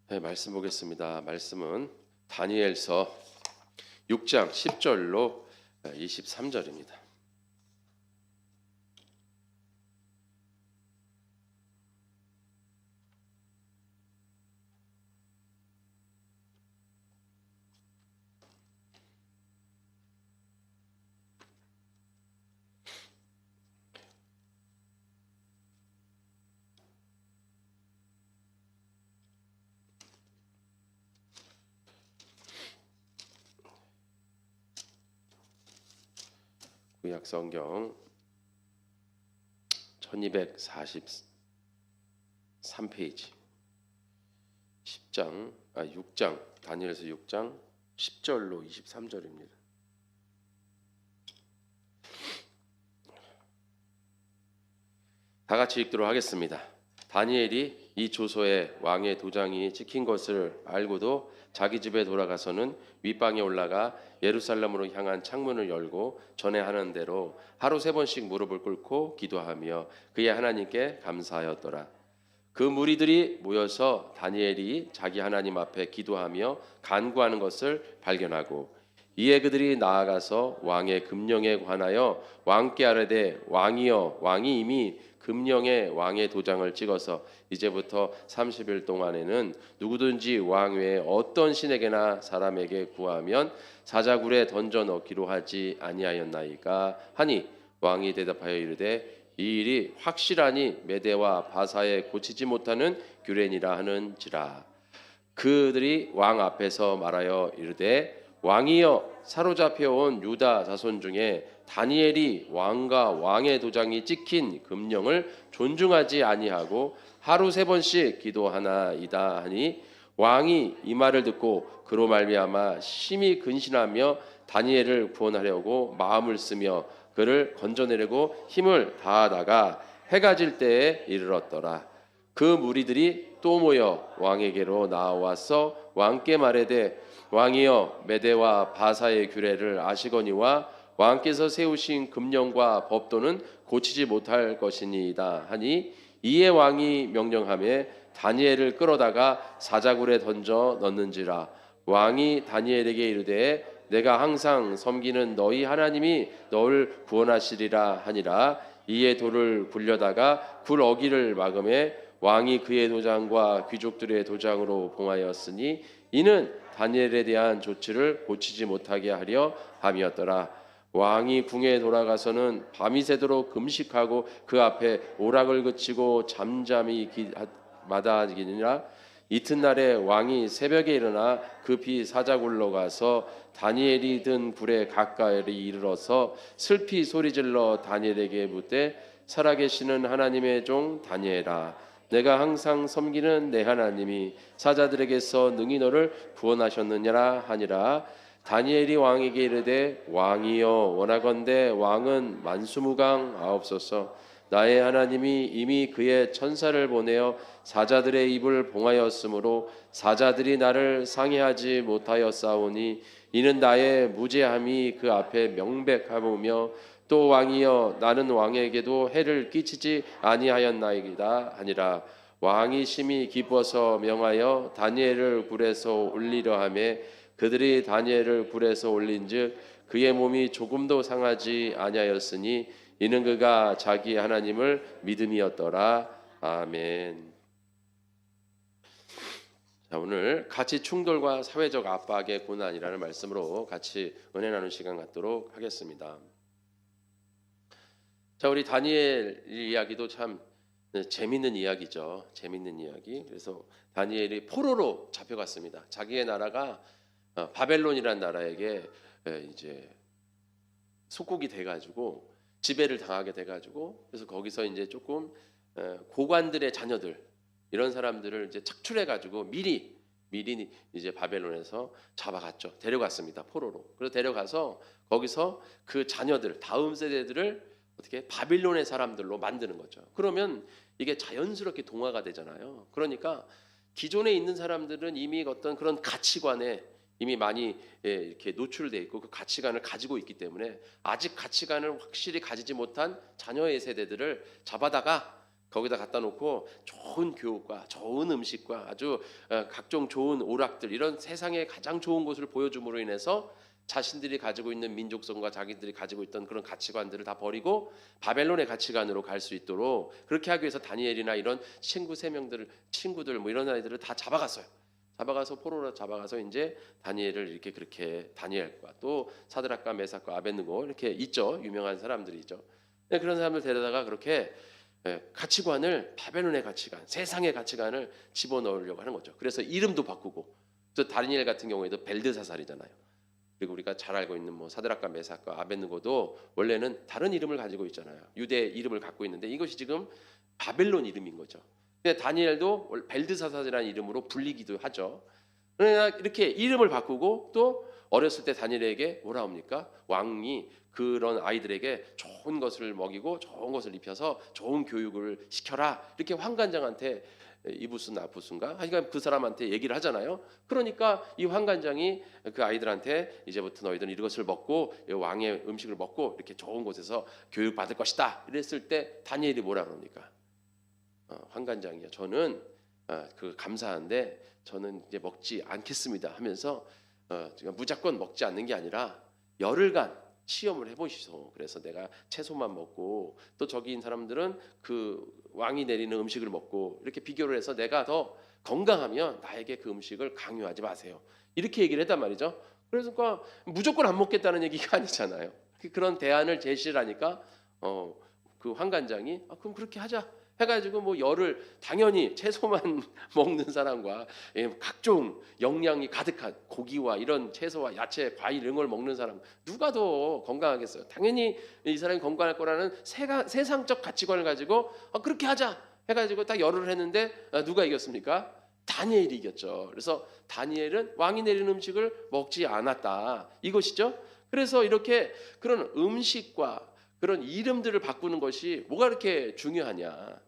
네, 말씀 보겠습니다. 말씀은 다니엘서 6장 10절로 23절입니다. 구약 성경 1243페이지 6장 다니엘서 6장 10절로 23절입니다. 다 같이 읽도록 하겠습니다. 다니엘이 이 조서에 왕의 도장이 찍힌 것을 알고도 자기 집에 돌아가서는 윗방에 올라가 예루살렘으로 향한 창문을 열고 전에 하는 대로 하루 3번씩 무릎을 꿇고 기도하며 그의 하나님께 감사하였더라. 그 무리들이 모여서 다니엘이 자기 하나님 앞에 기도하며 간구하는 것을 발견하고 이에 그들이 나아가서 왕의 금령에 관하여 왕께 아뢰되 왕이여 왕이 이미 금령에 왕의 도장을 찍어서 이제부터 30일 동안에는 누구든지 왕 외에 어떤 신에게나 사람에게 구하면 사자굴에 던져 넣기로 하지 아니하였나이까 하니 왕이 대답하여 이르되 이 일이 확실하니 메대와 바사에 고치지 못하는 규례니라 하는지라. 그들이 왕 앞에서 말하여 이르되 왕이여 사로잡혀온 유다 자손 중에 다니엘이 왕과 왕의 도장이 찍힌 금령을 존중하지 아니하고 하루 3번씩 기도하나이다 하니 왕이 이 말을 듣고 그로 말미암아 심히 근신하며 다니엘을 구원하려고 마음을 쓰며 그를 건져내려고 힘을 다하다가 해가 질 때에 이르렀더라. 그 무리들이 또 모여 왕에게로 나와서 왕께 말하되 왕이여 메대와 바사의 규례를 아시거니와 왕께서 세우신 금령과 법도는 고치지 못할 것이니이다 하니 이에 왕이 명령하며 다니엘을 끌어다가 사자굴에 던져 넣는지라. 왕이 다니엘에게 이르되 내가 항상 섬기는 너희 하나님이 너를 구원하시리라 하니라. 이에 돌을 굴려다가 굴 어기를 막음에 왕이 그의 도장과 귀족들의 도장으로 봉하였으니 이는 다니엘에 대한 조치를 고치지 못하게 하려 함이었더라. 왕이 궁에 돌아가서는 밤이 새도록 금식하고 그 앞에 오락을 그치고 잠잠히 마다하기니라. 이튿날에 왕이 새벽에 일어나 급히 사자굴로 가서 다니엘이 든 굴에 가까이 이르러서 슬피 소리질러 다니엘에게 묻되 살아계시는 하나님의 종 다니엘아 내가 항상 섬기는 내 하나님이 사자들에게서 능히 너를 구원하셨느냐라 하니라. 다니엘이 왕에게 이르되 왕이여 원하건대 왕은 만수무강하옵소서. 나의 하나님이 이미 그의 천사를 보내어 사자들의 입을 봉하였으므로 사자들이 나를 상해하지 못하였사오니 이는 나의 무죄함이 그 앞에 명백하오며 또 왕이여 나는 왕에게도 해를 끼치지 아니하였나이다 하니라. 왕이 심히 기뻐서 명하여 다니엘을 굴에서 올리려 하매 그들이 다니엘을 굴에서 올린즉 그의 몸이 조금도 상하지 아니하였으니 이는 그가 자기 하나님을 믿음이었더라. 아멘. 자, 오늘 가치 충돌과 사회적 압박의 고난이라는 말씀으로 같이 은혜 나누는 시간 갖도록 하겠습니다. 자, 우리 다니엘 이야기도 참 재밌는 이야기죠. 재밌는 이야기. 그래서 다니엘이 포로로 잡혀갔습니다. 자기의 나라가 바벨론이라는 나라에게 이제 속국이 돼가지고 지배를 당하게 돼가지고 그래서 거기서 이제 조금 고관들의 자녀들 이런 사람들을 이제 착출해가지고 미리 이제 바벨론에서 잡아갔죠. 데려갔습니다. 포로로. 그래서 데려가서 거기서 그 자녀들 다음 세대들을 어떻게 바빌론의 사람들로 만드는 거죠. 그러면 이게 자연스럽게 동화가 되잖아요. 그러니까 기존에 있는 사람들은 이미 어떤 그런 가치관에 이미 많이 이렇게 노출돼 있고 그 가치관을 가지고 있기 때문에 아직 가치관을 확실히 가지지 못한 자녀의 세대들을 잡아다가 거기다 갖다 놓고 좋은 교육과 좋은 음식과 아주 각종 좋은 오락들, 이런 세상에 가장 좋은 것을 보여줌으로 인해서 자신들이 가지고 있는 민족성과 자기들이 가지고 있던 그런 가치관들을 다 버리고 바벨론의 가치관으로 갈 수 있도록, 그렇게 하기 위해서 다니엘이나 이런 친구들 뭐 이런 아이들을 다 잡아갔어요. 잡아가서 포로로 잡아가서 이제 다니엘을 이렇게, 그렇게 다니엘과 또 사드락과 메삭과 아벳느고 이렇게 있죠. 유명한 사람들이죠. 그런 사람들 데려다가 그렇게 가치관을, 바벨론의 가치관, 세상의 가치관을 집어넣으려고 하는 거죠. 그래서 이름도 바꾸고, 또 다니엘 같은 경우에도 벨드사살이잖아요. 그리고 우리가 잘 알고 있는 뭐 사드락과 메삭과 아벳느고도 원래는 다른 이름을 가지고 있잖아요. 유대 이름을 갖고 있는데 이것이 지금 바벨론 이름인 거죠. 근데 다니엘도 벨드사살이라는 이름으로 불리기도 하죠. 그러나 이렇게 이름을 바꾸고, 또 어렸을 때 다니엘에게 뭐라 합니까? 왕이 그런 아이들에게 좋은 것을 먹이고 좋은 것을 입혀서 좋은 교육을 시켜라, 이렇게 황관장한테, 이부순 나부순가 하여간 그 사람한테 얘기를 하잖아요. 그러니까 이 황관장이 그 아이들한테 이제부터 너희들은 이것을 먹고 왕의 음식을 먹고 이렇게 좋은 곳에서 교육받을 것이다, 이랬을 때 다니엘이 뭐라 그럽니까? 황관장이요, 저는 그 감사한데 저는 이제 먹지 않겠습니다 하면서 무조건 먹지 않는 게 아니라 열흘간 시험을 해보시소. 그래서 내가 채소만 먹고 또 저기 있는 사람들은 그 왕이 내리는 음식을 먹고 이렇게 비교를 해서 내가 더 건강하면 나에게 그 음식을 강요하지 마세요, 이렇게 얘기를 했단 말이죠. 그래서 그러니까 무조건 안 먹겠다는 얘기가 아니잖아요. 그런 대안을 제시를 하니까 그 황관장이 그럼 그렇게 하자 해가지고 뭐 열을, 당연히 채소만 먹는 사람과 각종 영양이 가득한 고기와 이런 채소와 야채, 과일 이런 걸 먹는 사람, 누가 더 건강하겠어요? 당연히 이 사람이 건강할 거라는 세상적 가치관을 가지고 그렇게 하자 해가지고 딱 열을 했는데 누가 이겼습니까? 다니엘이 이겼죠. 그래서 다니엘은 왕이 내리는 음식을 먹지 않았다, 이것이죠. 그래서 이렇게 그런 음식과 그런 이름들을 바꾸는 것이 뭐가 그렇게 중요하냐?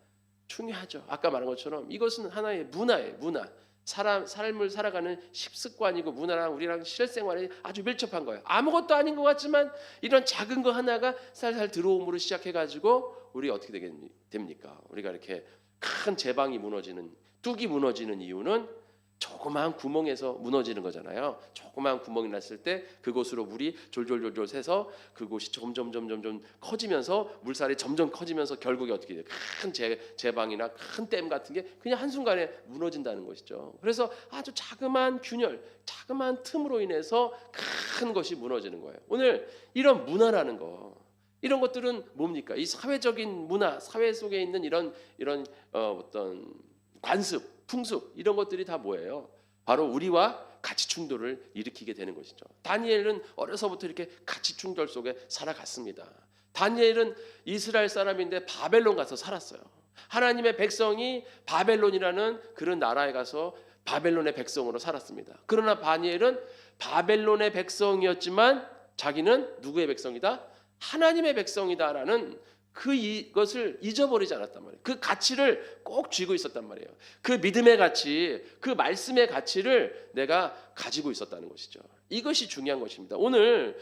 중요하죠. 아까 말한 것처럼 이것은 하나의 문화예요. 문화. 삶을 살아가는 식습관이고 문화랑 우리랑 실생활에 아주 밀접한 거예요. 아무것도 아닌 것 같지만 이런 작은 거 하나가 살살 들어옴으로 시작해가지고 우리 어떻게 됩니까? 우리가 이렇게 큰 제방이 무너지는, 뚝이 무너지는 이유는 조그마한 구멍에서 무너지는 거잖아요. 조그마한 구멍이 났을 때 그곳으로 물이 졸졸졸졸 새서 그곳이 점점 커지면서, 물살이 점점 커지면서 결국에 어떻게 돼요? 큰 제방이나 큰 댐 같은 게 그냥 한순간에 무너진다는 것이죠. 그래서 아주 자그마한 균열, 자그마한 틈으로 인해서 큰 것이 무너지는 거예요. 오늘 이런 문화라는 거, 이런 것들은 뭡니까? 이 사회적인 문화, 사회 속에 있는 이런 어떤 관습, 풍습, 이런 것들이 다 뭐예요? 바로 우리와 가치 충돌을 일으키게 되는 것이죠. 다니엘은 어려서부터 이렇게 가치 충돌 속에 살아갔습니다. 다니엘은 이스라엘 사람인데 바벨론 가서 살았어요. 하나님의 백성이 바벨론이라는 그런 나라에 가서 바벨론의 백성으로 살았습니다. 그러나 다니엘은 바벨론의 백성이었지만 자기는 누구의 백성이다? 하나님의 백성이다라는 이것을 잊어버리지 않았단 말이에요. 그 가치를 꼭 쥐고 있었단 말이에요. 그 믿음의 가치, 그 말씀의 가치를 내가 가지고 있었다는 것이죠. 이것이 중요한 것입니다. 오늘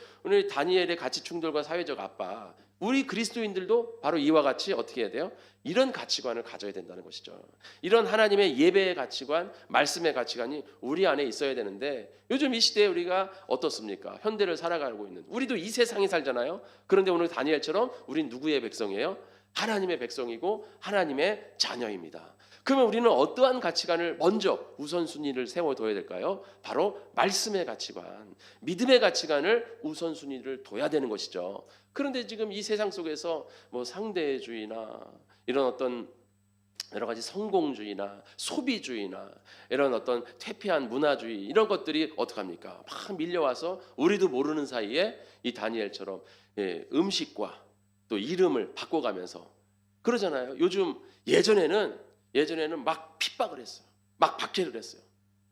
다니엘의 가치 충돌과 사회적 압박, 우리 그리스도인들도 바로 이와 같이 어떻게 해야 돼요? 이런 가치관을 가져야 된다는 것이죠. 이런 하나님의 예배의 가치관, 말씀의 가치관이 우리 안에 있어야 되는데, 요즘 이 시대에 우리가 어떻습니까? 현대를 살아가고 있는, 우리도 이 세상에 살잖아요. 그런데 오늘 다니엘처럼 우린 누구의 백성이에요? 하나님의 백성이고 하나님의 자녀입니다. 그러면 우리는 어떠한 가치관을 먼저 우선순위를 세워둬야 될까요? 바로 말씀의 가치관, 믿음의 가치관을 우선순위를 둬야 되는 것이죠. 그런데 지금 이 세상 속에서 뭐 상대주의나 이런 어떤 여러 가지 성공주의나 소비주의나 이런 어떤 퇴폐한 문화주의, 이런 것들이 어떡합니까? 막 밀려와서 우리도 모르는 사이에 이 다니엘처럼 음식과 또 이름을 바꿔가면서 그러잖아요. 요즘 예전에는 막 핍박을 했어요. 막 박해를 했어요.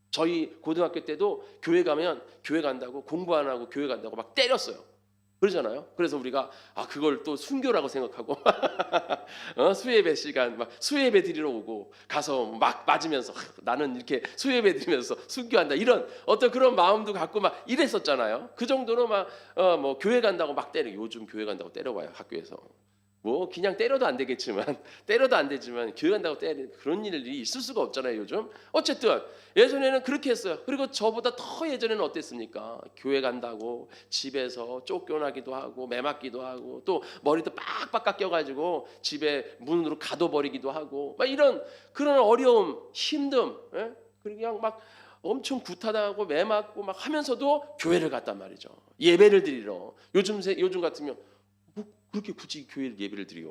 저희 고등학교 때도 교회 가면 교회 간다고, 공부 안 하고 교회 간다고 막 때렸어요. 그러잖아요. 그래서 우리가 그걸 또 순교라고 생각하고 수예배 시간 막 수예배 드리러 오고 가서 막 맞으면서 나는 이렇게 수예배 드리면서 순교한다, 이런 어떤 그런 마음도 갖고 막 이랬었잖아요. 그 정도로 막 뭐 교회 간다고 막 때려. 요즘 교회 간다고 때려봐요, 학교에서. 뭐 그냥 때려도 안 되겠지만 때려도 안 되지만 교회 간다고 때리는 그런 일이 있을 수가 없잖아요 요즘. 어쨌든 예전에는 그렇게 했어요. 그리고 저보다 더 예전에는 어땠습니까? 교회 간다고 집에서 쫓겨나기도 하고 매 맞기도 하고 또 머리도 빡빡 깎여가지고 집에 문으로 가둬버리기도 하고 막 이런 그런 어려움, 힘듦, 예? 그냥 막 엄청 구타당하고 매 맞고 막 하면서도 교회를 갔단 말이죠. 예배를 드리러. 요즘 같으면 뭐 그렇게 굳이 교회 예배를 드려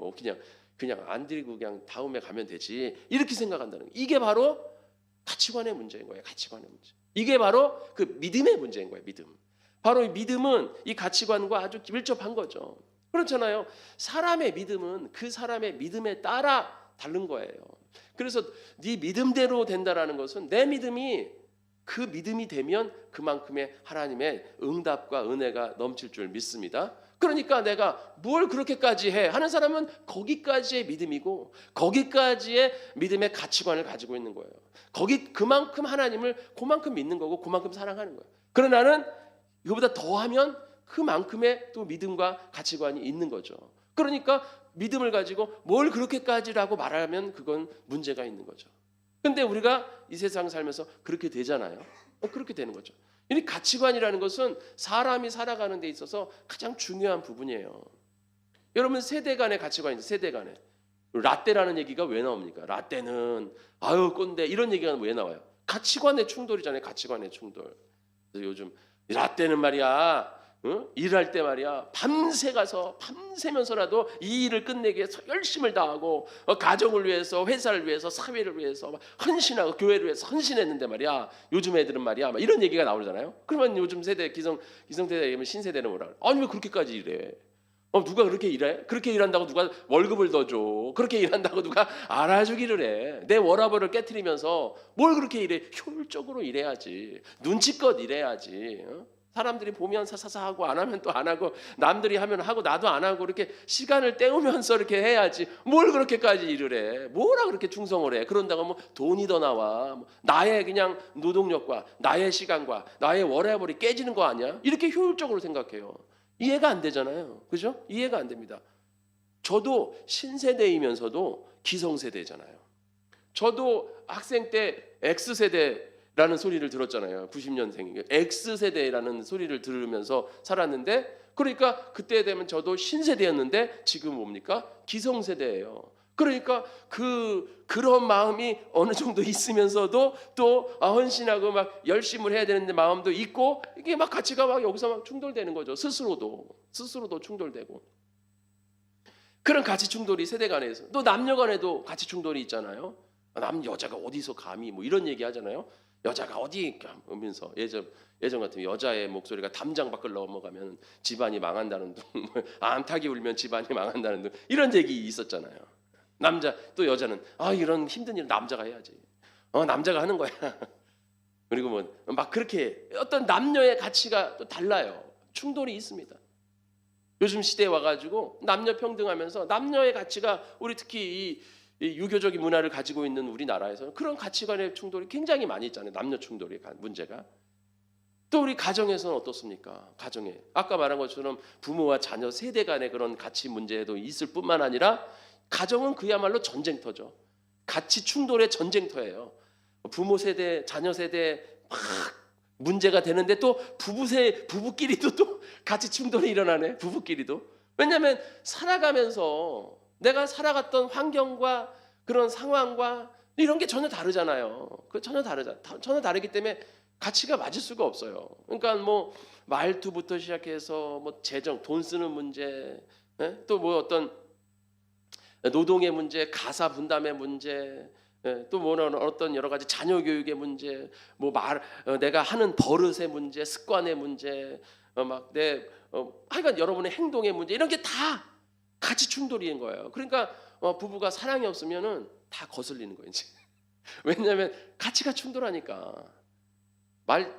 그냥 안 드리고 그냥 다음에 가면 되지 이렇게 생각한다는 거예요. 이게 바로 가치관의 문제인 거예요. 가치관의 문제. 이게 바로 그 믿음의 문제인 거예요. 믿음. 바로 이 믿음은 이 가치관과 아주 밀접한 거죠. 그렇잖아요. 사람의 믿음은 그 사람의 믿음에 따라 다른 거예요. 그래서 네 믿음대로 된다라는 것은 내 믿음이 그 믿음이 되면 그만큼의 하나님의 응답과 은혜가 넘칠 줄 믿습니다. 그러니까 내가 뭘 그렇게까지 해 하는 사람은 거기까지의 믿음이고 거기까지의 믿음의 가치관을 가지고 있는 거예요. 거기 그만큼 하나님을 그만큼 믿는 거고 그만큼 사랑하는 거예요. 그러나 나는 이거보다 더하면 그만큼의 또 믿음과 가치관이 있는 거죠. 그러니까 믿음을 가지고 뭘 그렇게까지라고 말하면 그건 문제가 있는 거죠. 근데 우리가 이 세상 살면서 그렇게 되잖아요. 그렇게 되는 거죠. 이 가치관이라는 것은 사람이 살아가는 데 있어서 가장 중요한 부분이에요. 여러분 세대 간의 가치관이죠. 세대 간의. 라떼라는 얘기가 왜 나옵니까? 라떼는 아유 꼰대 이런 얘기가 왜 나와요? 가치관의 충돌이잖아요. 가치관의 충돌. 그래서 요즘 라떼는 말이야. 일할 때 말이야 밤새 가서 밤새면서라도 이 일을 끝내기 위해서 열심을 다하고 가정을 위해서 회사를 위해서 사회를 위해서 헌신하고 교회를 위해서 헌신했는데 말이야 요즘 애들은 말이야 막 이런 얘기가 나오잖아요. 그러면 요즘 세대 기성세대 얘기하면 신세대는 뭐라 그래? 아니 왜 그렇게까지 일해? 누가 그렇게 일해? 그렇게 일한다고 누가 월급을 더 줘? 그렇게 일한다고 누가 알아주기를 해? 내 워라밸을 깨트리면서 뭘 그렇게 일해? 효율적으로 일해야지. 눈치껏 일해야지. 사람들이 보면 사사사 하고 안 하면 또 안 하고 남들이 하면 하고 나도 안 하고 이렇게 시간을 때우면서 이렇게 해야지 뭘 그렇게까지 일을 해 뭐라 그렇게 충성을 해 그런다고 뭐 돈이 더 나와 나의 그냥 노동력과 나의 시간과 나의 월화벌이 깨지는 거 아니야 이렇게 효율적으로 생각해요. 이해가 안 되잖아요. 그죠? 이해가 안 됩니다. 저도 신세대이면서도 기성세대잖아요. 저도 학생 때 X세대 라는 소리를 들었잖아요. 90년생 X세대라는 소리를 들으면서 살았는데 그러니까 그때 되면 저도 신세대였는데 지금 뭡니까? 기성세대예요. 그러니까 그런 마음이 어느 정도 있으면서도 또 헌신하고 막 열심을 해야 되는데 마음도 있고 이게 막 가치가 막 여기서 막 충돌되는 거죠. 스스로도 충돌되고 그런 가치 충돌이 세대 간에서 또 남녀 간에도 가치 충돌이 있잖아요. 여자가 어디서 감히 뭐 이런 얘기 하잖아요. 여자가 어디 하면서 예전 같으면 여자의 목소리가 담장 밖을 넘어가면 집안이 망한다는 둥, 암탉이 울면 집안이 망한다는 둥 이런 얘기 있었잖아요. 남자 또 여자는 이런 힘든 일은 남자가 해야지. 남자가 하는 거야. 그리고 뭐 막 그렇게 어떤 남녀의 가치가 또 달라요. 충돌이 있습니다. 요즘 시대에 와가지고 남녀 평등하면서 남녀의 가치가 우리 특히 이 유교적인 문화를 가지고 있는 우리나라에서는 그런 가치관의 충돌이 굉장히 많이 있잖아요. 남녀 충돌의 문제가. 또 우리 가정에서는 어떻습니까? 가정에 아까 말한 것처럼 부모와 자녀 세대 간의 그런 가치 문제도 있을 뿐만 아니라 가정은 그야말로 전쟁터죠. 가치 충돌의 전쟁터예요. 부모 세대, 자녀 세대 막 문제가 되는데 또 부부끼리도 또 가치 충돌이 일어나네. 부부끼리도. 왜냐하면 살아가면서 내가 살아갔던 환경과 그런 상황과 이런 게 전혀 다르잖아요. 전혀 다르기 때문에 가치가 맞을 수가 없어요. 그러니까 뭐 말투부터 시작해서 뭐 재정, 돈 쓰는 문제, 또 뭐 어떤 노동의 문제, 가사 분담의 문제, 또 뭐 어떤 여러 가지 자녀 교육의 문제, 뭐 내가 하는 버릇의 문제, 습관의 문제, 하여간 여러분의 행동의 문제 이런 게 다 가치 충돌인 거예요. 그러니까 부부가 사랑이 없으면은 다 거슬리는 거예요. 이제. 왜냐하면 가치가 충돌하니까.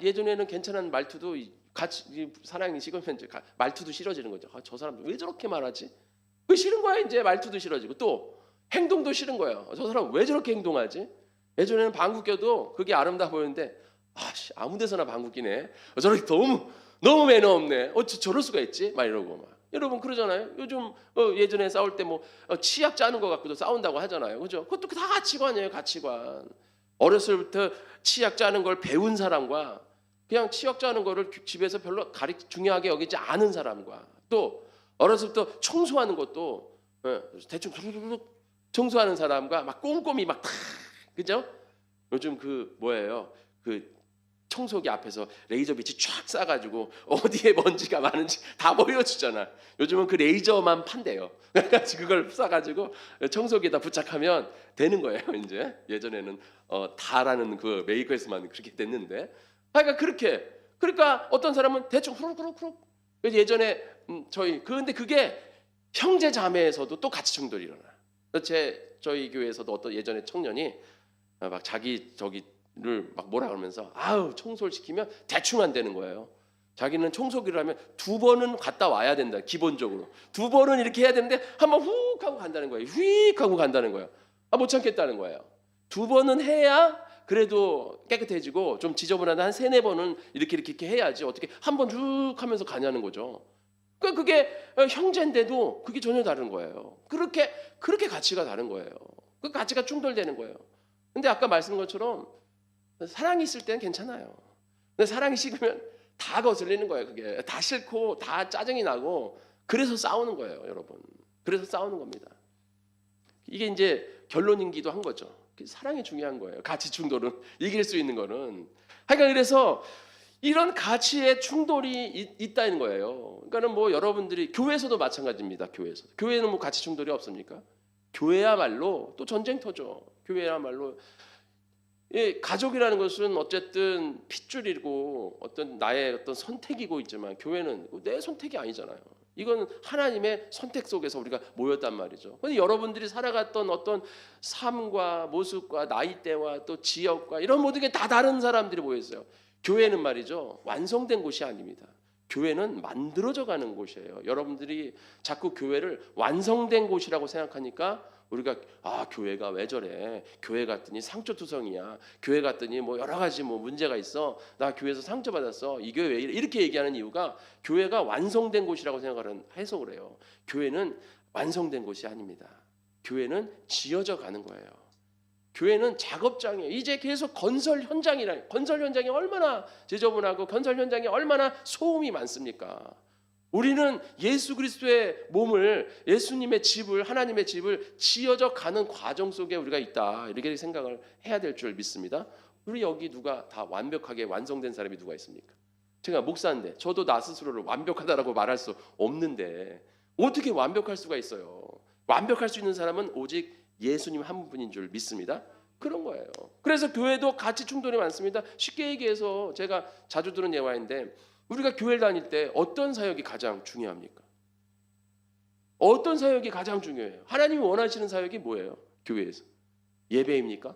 예전에는 괜찮은 말투도 같이 사랑이 식으면 말투도 싫어지는 거죠. 저 사람 왜 저렇게 말하지? 그 싫은 거야 이제 말투도 싫어지고 또 행동도 싫은 거예요. 저 사람 왜 저렇게 행동하지? 예전에는 방귀 껴도 그게 아름다워 보였는데 아무 데서나 방귀 끼네. 저렇게 너무 매너 없네. 저럴 수가 있지? 막 이러고 막. 여러분 그러잖아요. 요즘 예전에 싸울 때 뭐 치약 짜는 거 갖고도 싸운다고 하잖아요. 그죠? 그것도 다 가치관이에요. 가치관. 어렸을 때 치약 짜는 걸 배운 사람과 그냥 치약 짜는 거를 집에서 별로 중요하게 여기지 않은 사람과, 또 어렸을 때 청소하는 것도 대충 두루룩 청소하는 사람과 막 꼼꼼히 막 다, 그죠? 요즘 그 뭐예요? 그 청소기 앞에서 레이저 빛이 쫙 쏴가지고 어디에 먼지가 많은지 다 보여주잖아. 요즘은 그 레이저만 판대요. 그래가지고 그걸 쏴가지고 청소기에다 부착하면 되는 거예요. 이제 예전에는 다라는 그 메이커에서만 그렇게 됐는데, 그러니까 그러니까 어떤 사람은 대충 후룩후룩후룩. 예전에 근데 그게 형제 자매에서도 또 가치 충돌이 일어나. 저희 교회에서도 어떤 예전에 청년이 막 저기를 막 뭐라 그러면서 아우 청소를 시키면 대충 안 되는 거예요. 자기는 청소기를 하면 2번은 갔다 와야 된다. 기본적으로 2번은 이렇게 해야 되는데 한번 훅 하고 간다는 거예요. 휙 하고 간다는 거예요. 못 참겠다는 거예요. 2번은 해야 그래도 깨끗해지고, 좀 지저분하다 한 3-4번은 이렇게 해야지 어떻게 한 번 쭉 하면서 가냐는 거죠. 그러니까 그게 형제인데도 그게 전혀 다른 거예요. 그렇게 가치가 다른 거예요. 그 가치가 충돌되는 거예요. 근데 아까 말씀한 것처럼 사랑이 있을 때는 괜찮아요. 근데 사랑이 식으면 다 거슬리는 거예요. 그게 다 싫고 다 짜증이 나고, 그래서 싸우는 거예요, 여러분. 그래서 싸우는 겁니다. 이게 이제 결론인기도 한 거죠. 사랑이 중요한 거예요. 가치 충돌은 이길 수 있는 거는. 그러니까 그래서 이런 가치의 충돌이 있다는 거예요. 그러니까는 뭐 여러분들이 교회에서도 마찬가지입니다. 교회는 뭐 가치 충돌이 없습니까? 교회야말로 또 전쟁터죠. 교회야말로 가족이라는 것은 어쨌든 핏줄이고 나의 어떤 선택이고 있지만, 교회는 내 선택이 아니잖아요. 이건 하나님의 선택 속에서 우리가 모였단 말이죠. 근데 여러분들이 살아갔던 어떤 삶과 모습과 나이대와 또 지역과 이런 모든 게 다 다른 사람들이 모여 있어요. 교회는 말이죠, 완성된 곳이 아닙니다. 교회는 만들어져 가는 곳이에요. 여러분들이 자꾸 교회를 완성된 곳이라고 생각하니까 우리가 교회가 왜 저래? 교회 갔더니 상처투성이야. 교회 갔더니 뭐 여러 가지 뭐 문제가 있어. 나 교회에서 상처받았어. 이 교회 왜 이래? 이렇게 얘기하는 이유가 교회가 완성된 곳이라고 해서 그래요. 교회는 완성된 곳이 아닙니다. 교회는 지어져 가는 거예요. 교회는 작업장이에요. 이제 계속 건설 현장이 얼마나 지저분하고 건설 현장에 얼마나 소음이 많습니까? 우리는 예수 그리스도의 몸을, 예수님의 집을, 하나님의 집을 지어져 가는 과정 속에 우리가 있다, 이렇게 생각을 해야 될 줄 믿습니다. 우리 여기 누가 다 완벽하게 완성된 사람이 누가 있습니까? 제가 목사인데 저도 나 스스로를 완벽하다라고 말할 수 없는데 어떻게 완벽할 수가 있어요? 완벽할 수 있는 사람은 오직 예수님 한 분인 줄 믿습니다. 그런 거예요. 그래서 교회도 가치 충돌이 많습니다. 쉽게 얘기해서 제가 자주 들은 예화인데, 우리가 교회를 다닐 때 어떤 사역이 가장 중요합니까? 어떤 사역이 가장 중요해요? 하나님이 원하시는 사역이 뭐예요? 교회에서 예배입니까?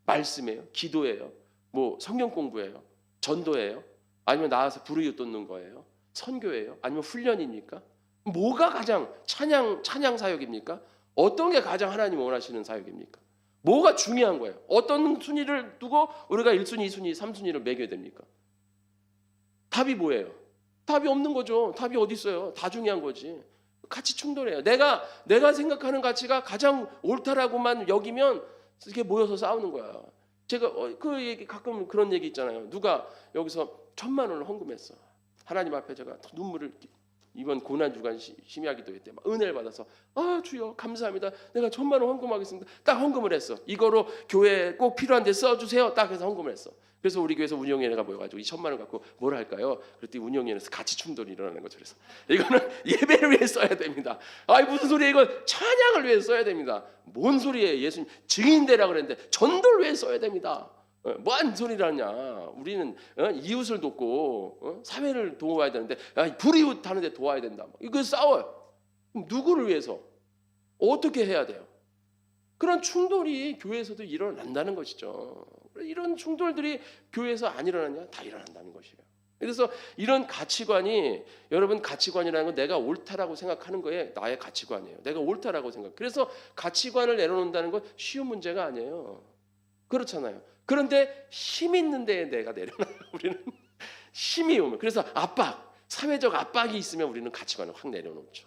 말씀이에요? 기도예요? 뭐 성경 공부예요? 전도예요? 아니면 나와서 불의유 돋는 거예요? 선교예요? 아니면 훈련입니까? 뭐가 가장 찬양 사역입니까? 어떤 게 가장 하나님 원하시는 사역입니까? 뭐가 중요한 거예요? 어떤 순위를 두고 우리가 1순위, 2순위, 3순위를 매겨야 됩니까? 답이 뭐예요? 답이 없는 거죠. 답이 어디 있어요? 다 중요한 거지. 가치 충돌해요. 내가 생각하는 가치가 가장 옳다라고만 여기면 이렇게 모여서 싸우는 거야. 제가 가끔 그런 얘기 있잖아요. 누가 여기서 1,000만 원을 헌금했어. 하나님 앞에 제가 눈물을, 이번 고난 주간 심야 기도회 때 은혜를 받아서 주여 감사합니다. 내가 1,000만 원 헌금하겠습니다. 딱 헌금을 했어. 이거로 교회에 꼭 필요한 데 써주세요. 딱 해서 헌금을 했어. 그래서 우리 교회에서 운영위원회가 모여가지고 이 1,000만 원 갖고 뭘 할까요? 그랬더니 운영위원회에서 가치 충돌이 일어나는 거죠. 그래서 이거는 예배를 위해 써야 됩니다. 무슨 소리예요? 이거 찬양을 위해 써야 됩니다. 뭔 소리예요? 예수님 증인되라 그랬는데 전도를 위해 써야 됩니다. 뭐한 소리라냐? 우리는 이웃을 돕고 사회를 도와야 되는데 불이웃 하는데 도와야 된다. 이거 싸워요. 누구를 위해서? 어떻게 해야 돼요? 그런 충돌이 교회에서도 일어난다는 것이죠. 이런 충돌들이 교회에서 안 일어나냐? 다 일어난다는 것이에요. 그래서 이런 가치관이, 여러분 가치관이라는 건 내가 옳다라고 생각하는 거에 나의 가치관이에요. 내가 옳다라고 생각. 그래서 가치관을 내려놓는다는 건 쉬운 문제가 아니에요. 그렇잖아요. 그런데 힘 있는 데에 내가 내려놔요. 우리는 힘이 오면. 그래서 압박, 사회적 압박이 있으면 우리는 가치관을 확 내려놓죠.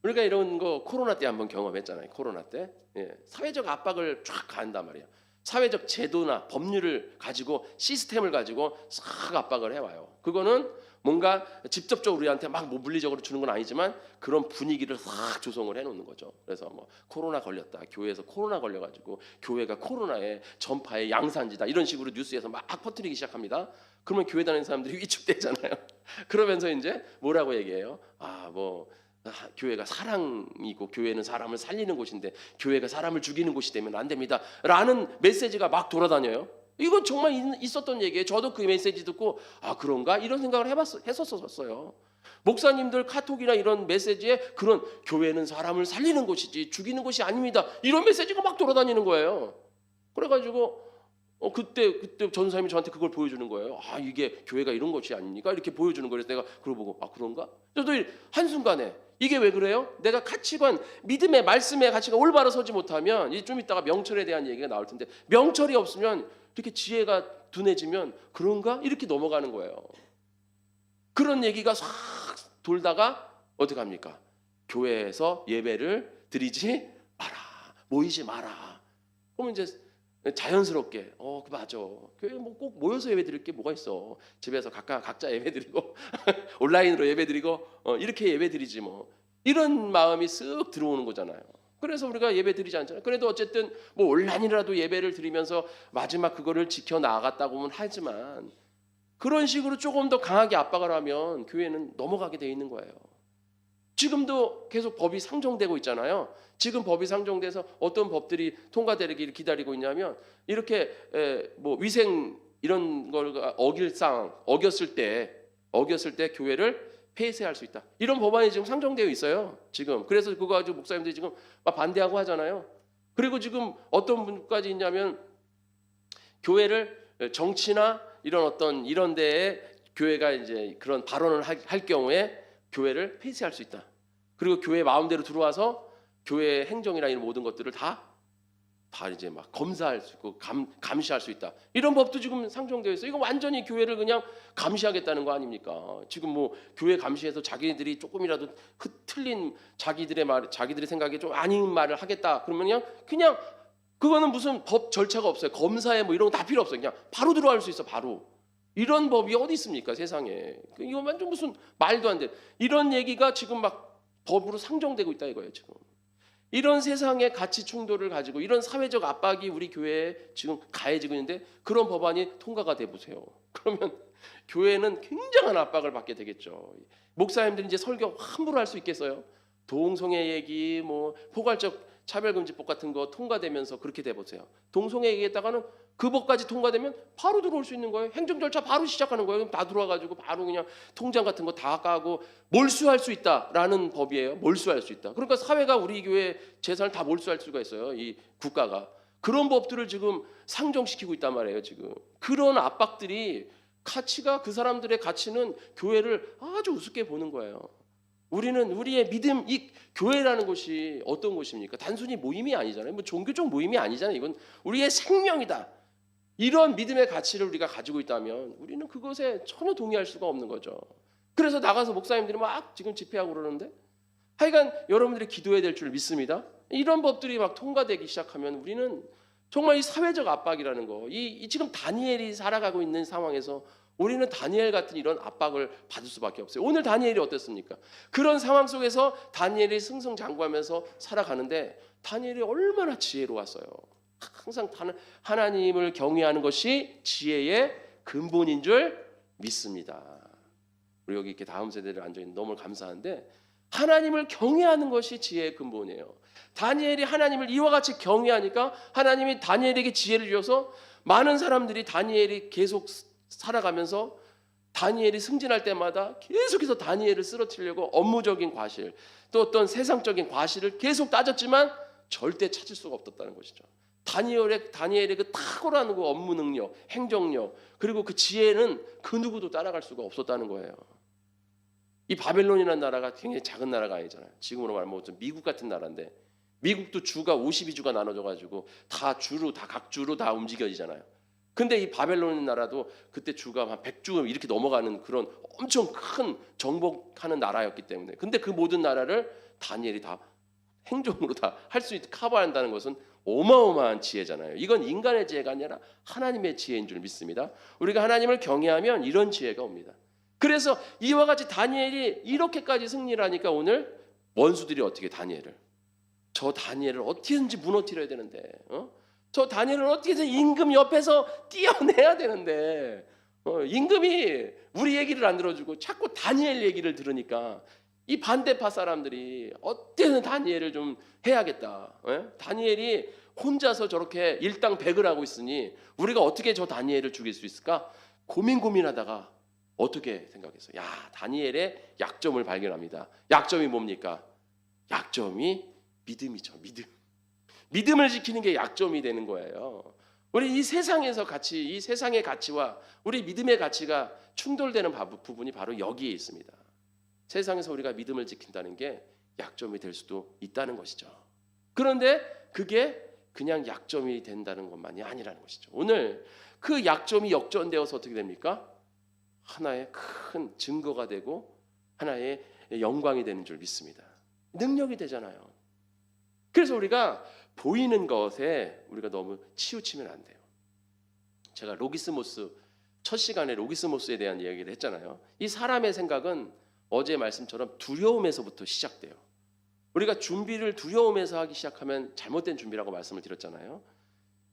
우리가 이런 거 코로나 때 한번 경험했잖아요. 코로나 때 사회적 압박을 쫙 가한단 말이에요. 사회적 제도나 법률을 가지고 시스템을 가지고 싹 압박을 해와요. 그거는 뭔가 직접적으로 우리한테 막 물리적으로 주는 건 아니지만 그런 분위기를 싹 조성을 해놓는 거죠. 그래서 뭐 코로나 걸렸다, 교회에서 코로나 걸려가지고 교회가 코로나의 전파의 양산지다, 이런 식으로 뉴스에서 막 퍼뜨리기 시작합니다. 그러면 교회 다니는 사람들이 위축되잖아요. 그러면서 이제 뭐라고 얘기해요? 교회가 사랑이고 교회는 사람을 살리는 곳인데 교회가 사람을 죽이는 곳이 되면 안 됩니다 라는 메시지가 막 돌아다녀요. 이건 정말 있었던 얘기예요. 저도 그 메시지 듣고 그런가? 이런 생각을 했었어요. 목사님들 카톡이나 이런 메시지에 그런 교회는 사람을 살리는 곳이지 죽이는 곳이 아닙니다, 이런 메시지가 막 돌아다니는 거예요. 그래가지고 그때 전사님이 저한테 그걸 보여주는 거예요. 이게 교회가 이런 것이 아닙니까? 이렇게 보여주는 거예요. 내가 그걸 보고 그런가? 저도 한순간에 이게 왜 그래요? 내가 가치관, 믿음의 말씀의 가치가 올바로 서지 못하면 좀 이따가 명철에 대한 얘기가 나올 텐데 명철이 없으면 이렇게 지혜가 둔해지면 그런가? 이렇게 넘어가는 거예요. 그런 얘기가 싹 돌다가 어떻게 합니까? 교회에서 예배를 드리지 마라, 모이지 마라. 그러면 이제 자연스럽게 맞아, 교회 뭐 꼭 모여서 예배 드릴 게 뭐가 있어, 집에서 각자 예배 드리고 온라인으로 예배 드리고 이렇게 예배 드리지 뭐, 이런 마음이 쓱 들어오는 거잖아요. 그래서 우리가 예배 드리지 않잖아요. 그래도 어쨌든 뭐 온라인이라도 예배를 드리면서 마지막 그거를 지켜 나갔다고는 하지만 그런 식으로 조금 더 강하게 압박을 하면 교회는 넘어가게 돼 있는 거예요. 지금도 계속 법이 상정되고 있잖아요. 지금 법이 상정돼서 어떤 법들이 통과되기를 기다리고 있냐면 이렇게 뭐 위생 이런 걸 어겼을 때 교회를 폐쇄할 수 있다, 이런 법안이 지금 상정되어 있어요. 지금 그래서 그거 가지고 목사님들이 지금 막 반대하고 하잖아요. 그리고 지금 어떤 분까지 있냐면 교회를 정치나 이런 데에 교회가 이제 그런 발언을 할 경우에 교회를 폐쇄할 수 있다. 그리고 교회 마음대로 들어와서 교회 행정이나 이런 모든 것들을 다 이제 막 검사할 수 있고 감시할 수 있다, 이런 법도 지금 상정되어 있어요. 이거 완전히 교회를 그냥 감시하겠다는 거 아닙니까? 지금 뭐 교회 감시해서 자기들이 조금이라도 틀린 자기들의 생각에 좀 아닌 말을 하겠다 그러면 그냥 그거는 무슨 법 절차가 없어요. 검사에 뭐 이런 거 다 필요 없어요. 그냥 바로 들어갈 수 있어, 바로. 이런 법이 어디 있습니까, 세상에. 이거 완전 무슨 말도 안 돼. 이런 얘기가 지금 막 법으로 상정되고 있다 이거예요, 지금. 이런 세상의 가치 충돌을 가지고 이런 사회적 압박이 우리 교회에 지금 가해지고 있는데 그런 법안이 통과가 돼 보세요. 그러면 교회는 굉장한 압박을 받게 되겠죠. 목사님들이 이제 설교 함부로 할 수 있겠어요? 동성애 얘기, 뭐 포괄적 차별금지법 같은 거 통과되면서 그렇게 돼 보세요. 동성애 얘기했다가는 그 법까지 통과되면 바로 들어올 수 있는 거예요. 행정 절차 바로 시작하는 거예요. 그럼 다 들어와가지고 바로 그냥 통장 같은 거 다 까고 몰수할 수 있다라는 법이에요. 몰수할 수 있다. 그러니까 사회가 우리 교회 재산을 다 몰수할 수가 있어요. 이 국가가 그런 법들을 지금 상정시키고 있단 말이에요. 지금 그런 압박들이 가치가, 그 사람들의 가치는 교회를 아주 우습게 보는 거예요. 우리는 우리의 믿음, 이 교회라는 곳이 어떤 곳입니까? 단순히 모임이 아니잖아요. 뭐 종교적 모임이 아니잖아요. 이건 우리의 생명이다. 이런 믿음의 가치를 우리가 가지고 있다면 우리는 그것에 전혀 동의할 수가 없는 거죠. 그래서 나가서 목사님들이 막 지금 집회하고 그러는데 하여간 여러분들이 기도해야 될 줄 믿습니다. 이런 법들이 막 통과되기 시작하면 우리는 정말 이 사회적 압박이라는 거, 이 지금 다니엘이 살아가고 있는 상황에서 우리는 다니엘 같은 이런 압박을 받을 수밖에 없어요. 오늘 다니엘이 어땠습니까? 그런 상황 속에서 다니엘이 승승장구하면서 살아가는데 다니엘이 얼마나 지혜로웠어요. 항상 하나님을 경외하는 것이 지혜의 근본인 줄 믿습니다. 우리 여기 이렇게 다음 세대를 앉아있는 너무 감사한데 하나님을 경외하는 것이 지혜의 근본이에요. 다니엘이 하나님을 이와 같이 경외하니까 하나님이 다니엘에게 지혜를 주셔서 많은 사람들이 다니엘이 계속 살아가면서 다니엘이 승진할 때마다 계속해서 다니엘을 쓰러뜨리려고 업무적인 과실 또 어떤 세상적인 과실을 계속 따졌지만 절대 찾을 수가 없었다는 것이죠. 다니엘의 그 탁월한 그 업무 능력, 행정력 그리고 그 지혜는 그 누구도 따라갈 수가 없었다는 거예요. 이 바벨론이라는 나라가 굉장히 작은 나라가 아니잖아요. 지금으로 말하면 미국 같은 나라인데 미국도 주가 52주가 나눠져 가지고 다 주로 다 각 주로 다 움직여지잖아요. 근데 이 바벨론 나라도 그때 주가 한 100주 이렇게 넘어가는 그런 엄청 큰 정복하는 나라였기 때문에, 근데 그 모든 나라를 다니엘이 다 행정으로 다 할 수 있게 커버한다는 것은 어마어마한 지혜잖아요. 이건 인간의 지혜가 아니라 하나님의 지혜인 줄 믿습니다. 우리가 하나님을 경외하면 이런 지혜가 옵니다. 그래서 이와 같이 다니엘이 이렇게까지 승리를 하니까 오늘 원수들이 어떻게 다니엘을, 저 다니엘을 어떻게든지 무너뜨려야 되는데, 저 다니엘을 어떻게든 임금 옆에서 띄어내야 되는데, 임금이 우리 얘기를 안 들어주고 자꾸 다니엘 얘기를 들으니까 이 반대파 사람들이 어때는 다니엘을 좀 해야겠다. 다니엘이 혼자서 저렇게 일당백을 하고 있으니 우리가 어떻게 저 다니엘을 죽일 수 있을까? 고민하다가 어떻게 생각했어요? 야, 다니엘의 약점을 발견합니다. 약점이 뭡니까? 약점이 믿음이죠. 믿음을 지키는 게 약점이 되는 거예요. 우리 이 세상에서 가치, 이 세상의 가치와 우리 믿음의 가치가 충돌되는 부분이 바로 여기에 있습니다. 세상에서 우리가 믿음을 지킨다는 게 약점이 될 수도 있다는 것이죠. 그런데 그게 그냥 약점이 된다는 것만이 아니라는 것이죠. 오늘 그 약점이 역전되어서 어떻게 됩니까? 하나의 큰 증거가 되고 하나의 영광이 되는 줄 믿습니다. 능력이 되잖아요. 그래서 우리가 보이는 것에 우리가 너무 치우치면 안 돼요. 제가 로기스모스 첫 시간에 로기스모스에 대한 이야기를 했잖아요. 이 사람의 생각은 어제 말씀처럼 두려움에서부터 시작돼요. 우리가 준비를 두려움에서 하기 시작하면 잘못된 준비라고 말씀을 드렸잖아요.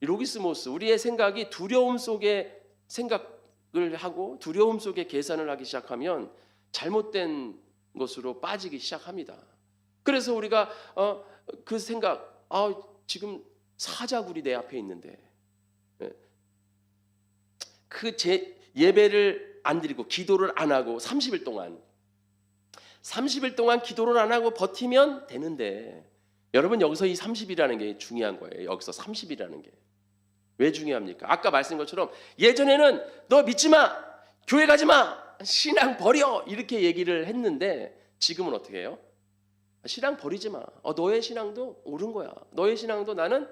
이 로기스모스, 우리의 생각이 두려움 속에 생각을 하고 두려움 속에 계산을 하기 시작하면 잘못된 것으로 빠지기 시작합니다. 그래서 우리가 그 생각, 지금 사자굴이 내 앞에 있는데 그 예배를 안 드리고 기도를 안 하고 30일 동안 기도를 안 하고 버티면 되는데, 여러분 여기서 이 30이라는 게 중요한 거예요. 여기서 30이라는 게 왜 중요합니까? 아까 말씀한 것처럼 예전에는 너 믿지 마, 교회 가지 마, 신앙 버려 이렇게 얘기를 했는데 지금은 어떻게 해요? 신앙 버리지 마. 너의 신앙도 옳은 거야. 너의 신앙도 나는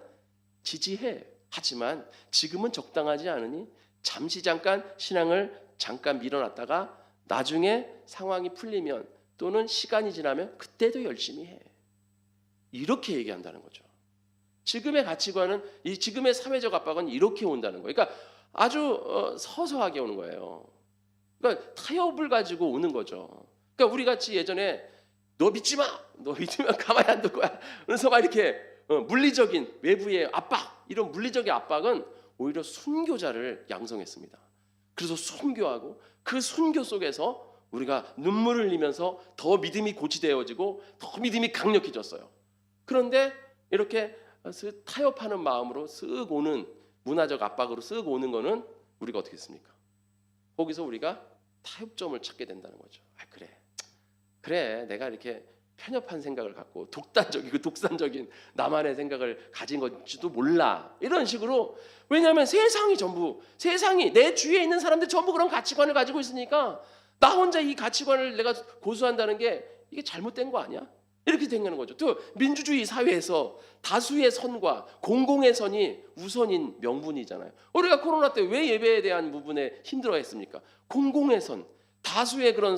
지지해. 하지만 지금은 적당하지 않으니 잠시 잠깐 신앙을 잠깐 밀어놨다가 나중에 상황이 풀리면 또는 시간이 지나면 그때도 열심히 해. 이렇게 얘기한다는 거죠. 지금의 가치관은, 이 지금의 사회적 압박은 이렇게 온다는 거예요. 그러니까 아주 서서하게 오는 거예요. 그러니까 타협을 가지고 오는 거죠. 그러니까 우리 같이 예전에 너 믿지 마, 너 믿으면 가만히 안 둘 거야. 그래서 막 이렇게 물리적인 외부의 압박, 이런 물리적인 압박은 오히려 순교자를 양성했습니다. 그래서 순교하고 그 순교 속에서 우리가 눈물을 흘리면서 더 믿음이 고치되어지고 더 믿음이 강력해졌어요. 그런데 이렇게 타협하는 마음으로 쓱 오는 문화적 압박으로 쓱 오는 거는 우리가 어떻게 했습니까? 거기서 우리가 타협점을 찾게 된다는 거죠. 그래 내가 이렇게 편협한 생각을 갖고 독단적이고 독산적인 나만의 생각을 가진 건지도 몰라, 이런 식으로. 왜냐하면 세상이 내 주위에 있는 사람들 전부 그런 가치관을 가지고 있으니까 나 혼자 이 가치관을 내가 고수한다는 게 이게 잘못된 거 아니야? 이렇게 생각하는 거죠. 또 민주주의 사회에서 다수의 선과 공공의 선이 우선인 명분이잖아요. 우리가 코로나 때 왜 예배에 대한 부분에 힘들어했습니까? 공공의 선, 다수의 그런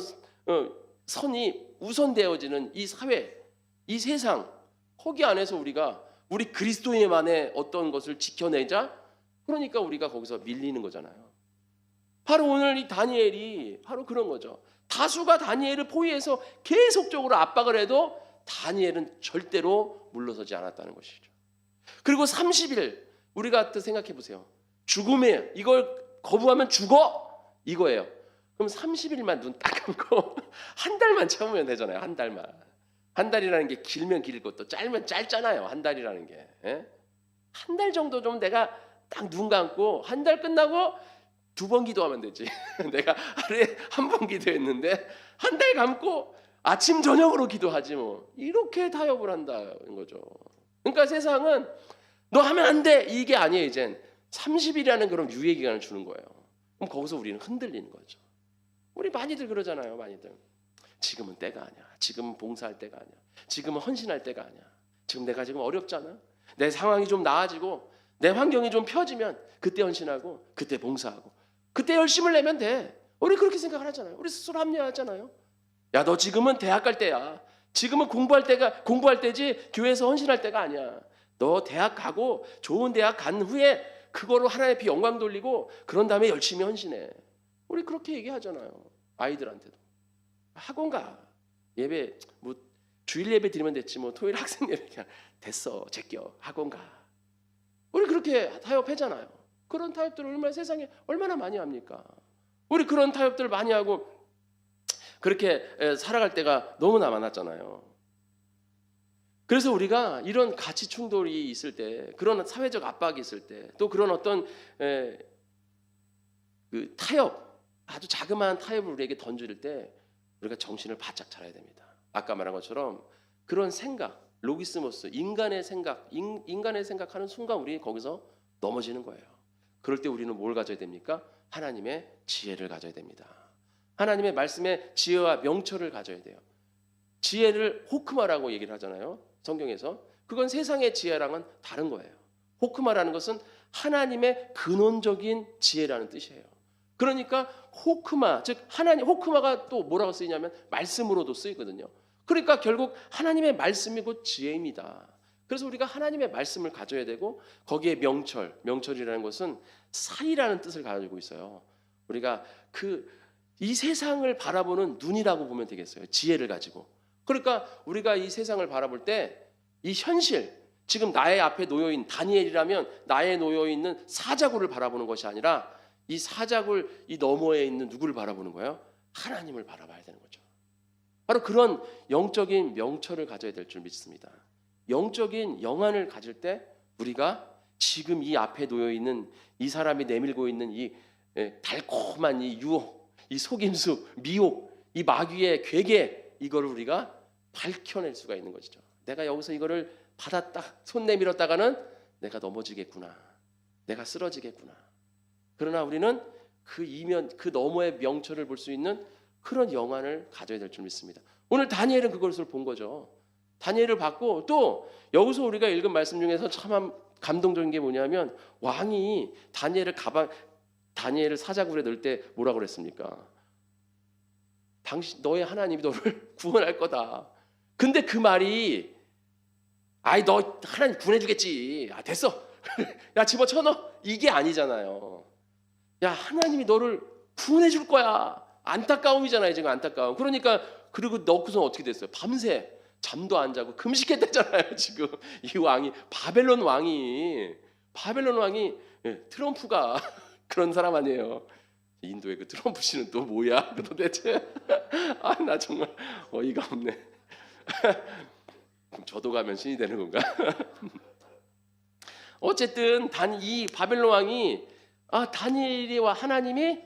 선이 우선되어지는 이 사회, 이 세상, 거기 안에서 우리 그리스도인만의 어떤 것을 지켜내자. 그러니까 우리가 거기서 밀리는 거잖아요. 바로 오늘 이 다니엘이 바로 그런 거죠. 다수가 다니엘을 포위해서 계속적으로 압박을 해도 다니엘은 절대로 물러서지 않았다는 것이죠. 그리고 30일, 우리가 또 생각해 보세요. 죽음에 이걸 거부하면 죽어, 이거예요. 그럼 30일만 눈 딱 감고 한 달만 참으면 되잖아요. 한 달만. 한 달이라는 게 길면 길고 또 짧으면 짧잖아요. 한 달이라는 게. 한 달 정도 좀 내가 딱 눈 감고, 한 달 끝나고 2번 기도하면 되지. 내가 하루에 1번 기도했는데 한 달 감고 아침 저녁으로 기도하지 뭐. 이렇게 타협을 한다는 거죠. 그러니까 세상은 너 하면 안 돼, 이게 아니에요. 이젠 30일이라는 그런 유예 기간을 주는 거예요. 그럼 거기서 우리는 흔들리는 거죠. 우리 많이들 그러잖아요. 많이들 지금은 때가 아니야, 지금은 봉사할 때가 아니야, 지금은 헌신할 때가 아니야, 지금 내가 지금 어렵잖아, 내 상황이 좀 나아지고 내 환경이 좀 펴지면 그때 헌신하고 그때 봉사하고 그때 열심을 내면 돼. 우리 그렇게 생각을 하잖아요. 우리 스스로 합리화하잖아요. 야, 너 지금은 대학 갈 때야. 지금은 공부할 때지 교회에서 헌신할 때가 아니야. 너 대학 가고 좋은 대학 간 후에 그거로 하나님 앞에 영광 돌리고 그런 다음에 열심히 헌신해. 우리 그렇게 얘기하잖아요. 아이들한테도. 학원 가. 예배 뭐 주일 예배 드리면 됐지 뭐 토요일 학생 예배 그냥 됐어. 제껴. 학원 가. 우리 그렇게 타협하잖아요. 그런 타협들을 얼마나 세상에 얼마나 많이 합니까? 우리 그런 타협들을 많이 하고 그렇게 살아갈 때가 너무나 많았잖아요. 그래서 우리가 이런 가치 충돌이 있을 때, 그런 사회적 압박이 있을 때, 또 그런 어떤 그 타협, 아주 자그마한 타협을 우리에게 던질 때 우리가 정신을 바짝 차려야 됩니다. 아까 말한 것처럼 그런 생각, 로기스모스, 인간의 생각하는 순간 우리 거기서 넘어지는 거예요. 그럴 때 우리는 뭘 가져야 됩니까? 하나님의 지혜를 가져야 됩니다. 하나님의 말씀의 지혜와 명철을 가져야 돼요. 지혜를 호크마라고 얘기를 하잖아요. 성경에서. 그건 세상의 지혜랑은 다른 거예요. 호크마라는 것은 하나님의 근원적인 지혜라는 뜻이에요. 그러니까 호크마, 즉 하나님, 호크마가 또 뭐라고 쓰이냐면 말씀으로도 쓰이거든요. 그러니까 결국 하나님의 말씀이 곧 지혜입니다. 그래서 우리가 하나님의 말씀을 가져야 되고 거기에 명철이라는 것은 사이라는 뜻을 가지고 있어요. 우리가 이 세상을 바라보는 눈이라고 보면 되겠어요. 지혜를 가지고. 그러니까 우리가 이 세상을 바라볼 때 이 현실, 지금 나의 앞에 놓여있는 다니엘이라면 나의 놓여있는 사자굴을 바라보는 것이 아니라 이 사자굴 이 너머에 있는 누구를 바라보는 거예요? 하나님을 바라봐야 되는 거죠. 바로 그런 영적인 명철을 가져야 될 줄 믿습니다. 영적인 영안을 가질 때 우리가 지금 이 앞에 놓여있는 이 사람이 내밀고 있는 이 달콤한 이 유혹, 이 속임수, 미혹, 이 마귀의 괴계, 이거를 우리가 밝혀낼 수가 있는 것이죠. 내가 여기서 이거를 받았다, 손 내밀었다가는 내가 넘어지겠구나, 내가 쓰러지겠구나. 그러나 우리는 그 너머의 명철을 볼 수 있는 그런 영안을 가져야 될 줄 믿습니다. 오늘 다니엘은 그것을 본 거죠. 다니엘을 봤고 또 여기서 우리가 읽은 말씀 중에서 참 감동적인 게 뭐냐면 왕이 다니엘을 사자굴에 넣을 때 뭐라고 그랬습니까? 너의 하나님이 너를 구원할 거다. 근데 그 말이 너 하나님 구원해주겠지. 됐어. 야 집어쳐넣어. 이게 아니잖아요. 야 하나님이 너를 구원해줄 거야. 안타까움이잖아요. 지금 안타까움. 그러니까 그리고 넣고서 어떻게 됐어요? 밤새 잠도 안 자고 금식했대잖아요. 지금 이 왕이 바벨론 왕이 트럼프가 그런 사람 아니에요. 인도의 그 트럼프 씨는 또 뭐야 도대체? 나 정말 어이가 없네. 그럼 저도 가면 신이 되는 건가? 어쨌든 이 바벨론 왕이 다니엘과 하나님이